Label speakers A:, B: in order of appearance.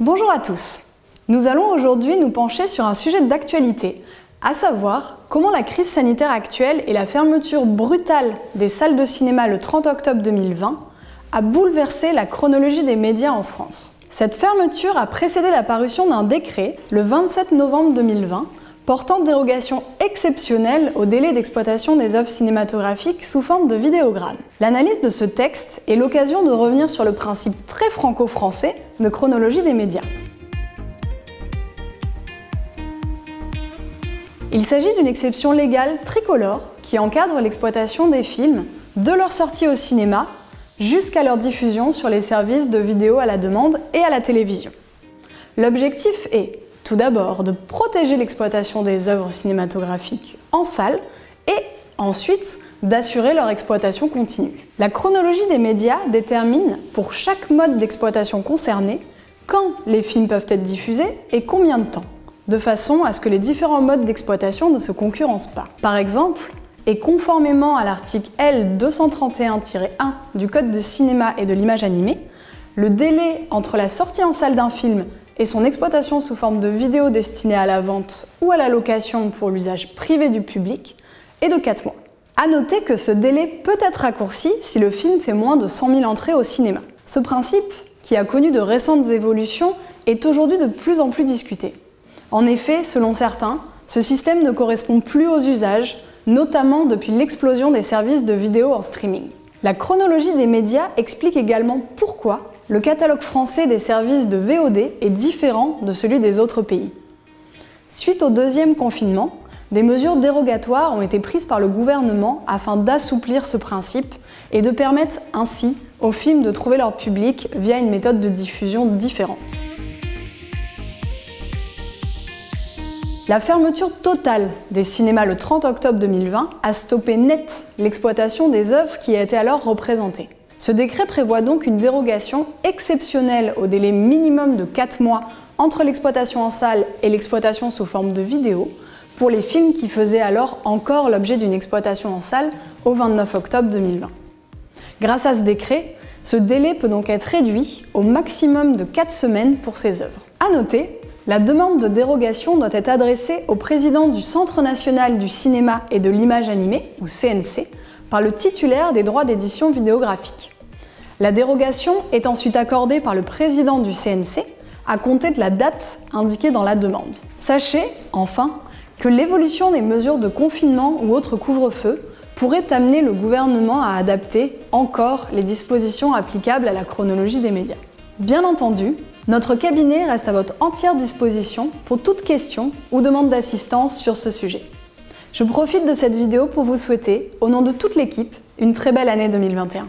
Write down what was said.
A: Bonjour à tous. Nous allons aujourd'hui nous pencher sur un sujet d'actualité, à savoir comment la crise sanitaire actuelle et la fermeture brutale des salles de cinéma le 30 octobre 2020 a bouleversé la chronologie des médias en France. Cette fermeture a précédé la parution d'un décret le 27 novembre 2020 portant dérogation exceptionnelle au délai d'exploitation des œuvres cinématographiques sous forme de vidéogrammes. L'analyse de ce texte est l'occasion de revenir sur le principe très franco-français de chronologie des médias. Il s'agit d'une exception légale tricolore qui encadre l'exploitation des films de leur sortie au cinéma jusqu'à leur diffusion sur les services de vidéo à la demande et à la télévision. L'objectif est, tout d'abord, de protéger l'exploitation des œuvres cinématographiques en salle et ensuite d'assurer leur exploitation continue. La chronologie des médias détermine pour chaque mode d'exploitation concerné quand les films peuvent être diffusés et combien de temps, de façon à ce que les différents modes d'exploitation ne se concurrencent pas. Par exemple, et conformément à l'article L231-1 du Code du cinéma et de l'image animée, le délai entre la sortie en salle d'un film et son exploitation sous forme de vidéo destinée à la vente ou à la location pour l'usage privé du public est de 4 mois. À noter que ce délai peut être raccourci si le film fait moins de 100 000 entrées au cinéma. Ce principe, qui a connu de récentes évolutions, est aujourd'hui de plus en plus discuté. En effet, selon certains, ce système ne correspond plus aux usages, notamment depuis l'explosion des services de vidéo en streaming. La chronologie des médias explique également pourquoi le catalogue français des services de VOD est différent de celui des autres pays. Suite au deuxième confinement, des mesures dérogatoires ont été prises par le gouvernement afin d'assouplir ce principe et de permettre ainsi aux films de trouver leur public via une méthode de diffusion différente. La fermeture totale des cinémas le 30 octobre 2020 a stoppé net l'exploitation des œuvres qui étaient alors représentées. Ce décret prévoit donc une dérogation exceptionnelle au délai minimum de 4 mois entre l'exploitation en salle et l'exploitation sous forme de vidéo pour les films qui faisaient alors encore l'objet d'une exploitation en salle au 29 octobre 2020. Grâce à ce décret, ce délai peut donc être réduit au maximum de 4 semaines pour ces œuvres. À noter, la demande de dérogation doit être adressée au président du Centre national du cinéma et de l'image animée, ou CNC, par le titulaire des droits d'édition vidéographique. La dérogation est ensuite accordée par le président du CNC à compter de la date indiquée dans la demande. Sachez, enfin, que l'évolution des mesures de confinement ou autres couvre-feu pourrait amener le gouvernement à adapter encore les dispositions applicables à la chronologie des médias. Bien entendu, notre cabinet reste à votre entière disposition pour toute question ou demande d'assistance sur ce sujet. Je profite de cette vidéo pour vous souhaiter, au nom de toute l'équipe, une très belle année 2021.